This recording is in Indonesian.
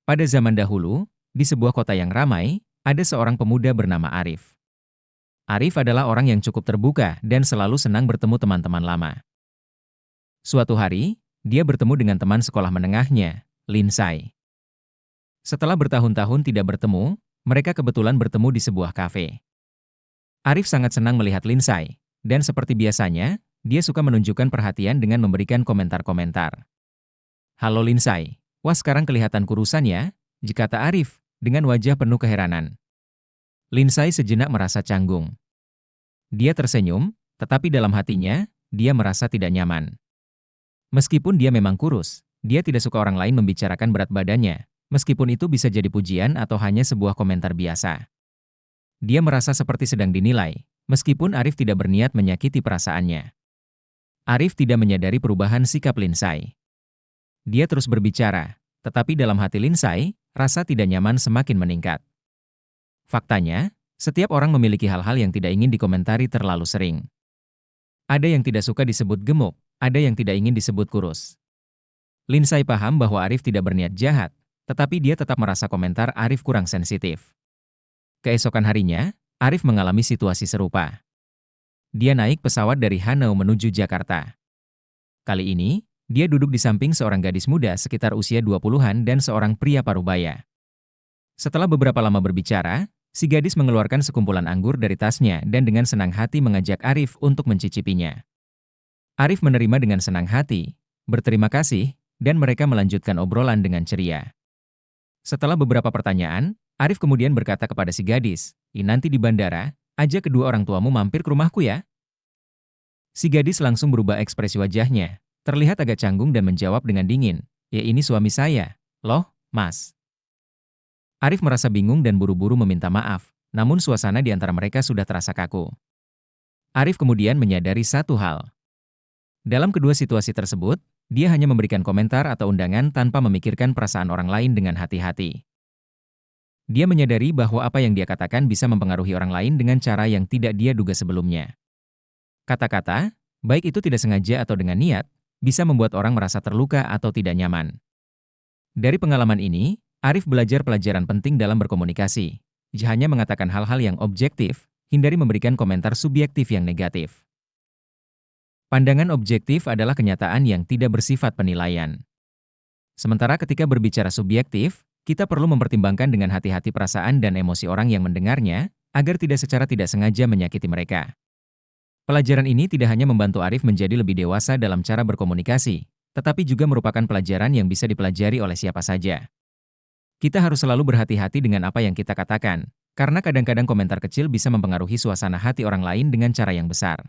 Pada zaman dahulu, di sebuah kota yang ramai, ada seorang pemuda bernama Arif. Arif adalah orang yang cukup terbuka dan selalu senang bertemu teman-teman lama. Suatu hari, dia bertemu dengan teman sekolah menengahnya, Linsai. Setelah bertahun-tahun tidak bertemu, mereka kebetulan bertemu di sebuah kafe. Arif sangat senang melihat Linsai, dan seperti biasanya, dia suka menunjukkan perhatian dengan memberikan komentar-komentar. "Halo Linsai, wah sekarang kelihatan kurusan ya," kata Arif, dengan wajah penuh keheranan. Linsai sejenak merasa canggung. Dia tersenyum, tetapi dalam hatinya, dia merasa tidak nyaman. Meskipun dia memang kurus, dia tidak suka orang lain membicarakan berat badannya, meskipun itu bisa jadi pujian atau hanya sebuah komentar biasa. Dia merasa seperti sedang dinilai, meskipun Arif tidak berniat menyakiti perasaannya. Arif tidak menyadari perubahan sikap Linsai. Dia terus berbicara, tetapi dalam hati Linsai, rasa tidak nyaman semakin meningkat. Faktanya, setiap orang memiliki hal-hal yang tidak ingin dikomentari terlalu sering. Ada yang tidak suka disebut gemuk, ada yang tidak ingin disebut kurus. Linsai paham bahwa Arif tidak berniat jahat, tetapi dia tetap merasa komentar Arif kurang sensitif. Keesokan harinya, Arif mengalami situasi serupa. Dia naik pesawat dari Hanau menuju Jakarta. Kali ini, dia duduk di samping seorang gadis muda sekitar usia 20-an dan seorang pria parubaya. Setelah beberapa lama berbicara, si gadis mengeluarkan sekumpulan anggur dari tasnya dan dengan senang hati mengajak Arif untuk mencicipinya. Arif menerima dengan senang hati, berterima kasih, dan mereka melanjutkan obrolan dengan ceria. Setelah beberapa pertanyaan, Arif kemudian berkata kepada si gadis, nanti di bandara, ajak kedua orang tuamu mampir ke rumahku ya." Si gadis langsung berubah ekspresi wajahnya, terlihat agak canggung dan menjawab dengan dingin, "Ya ini suami saya, loh, Mas." Arif merasa bingung dan buru-buru meminta maaf, namun suasana di antara mereka sudah terasa kaku. Arif kemudian menyadari satu hal. Dalam kedua situasi tersebut, dia hanya memberikan komentar atau undangan tanpa memikirkan perasaan orang lain dengan hati-hati. Dia menyadari bahwa apa yang dia katakan bisa mempengaruhi orang lain dengan cara yang tidak dia duga sebelumnya. Kata-kata, baik itu tidak sengaja atau dengan niat, bisa membuat orang merasa terluka atau tidak nyaman. Dari pengalaman ini, Arif belajar pelajaran penting dalam berkomunikasi. Hanya mengatakan hal-hal yang objektif, hindari memberikan komentar subjektif yang negatif. Pandangan objektif adalah kenyataan yang tidak bersifat penilaian. Sementara ketika berbicara subjektif, kita perlu mempertimbangkan dengan hati-hati perasaan dan emosi orang yang mendengarnya, agar tidak secara tidak sengaja menyakiti mereka. Pelajaran ini tidak hanya membantu Arif menjadi lebih dewasa dalam cara berkomunikasi, tetapi juga merupakan pelajaran yang bisa dipelajari oleh siapa saja. Kita harus selalu berhati-hati dengan apa yang kita katakan, karena kadang-kadang komentar kecil bisa mempengaruhi suasana hati orang lain dengan cara yang besar.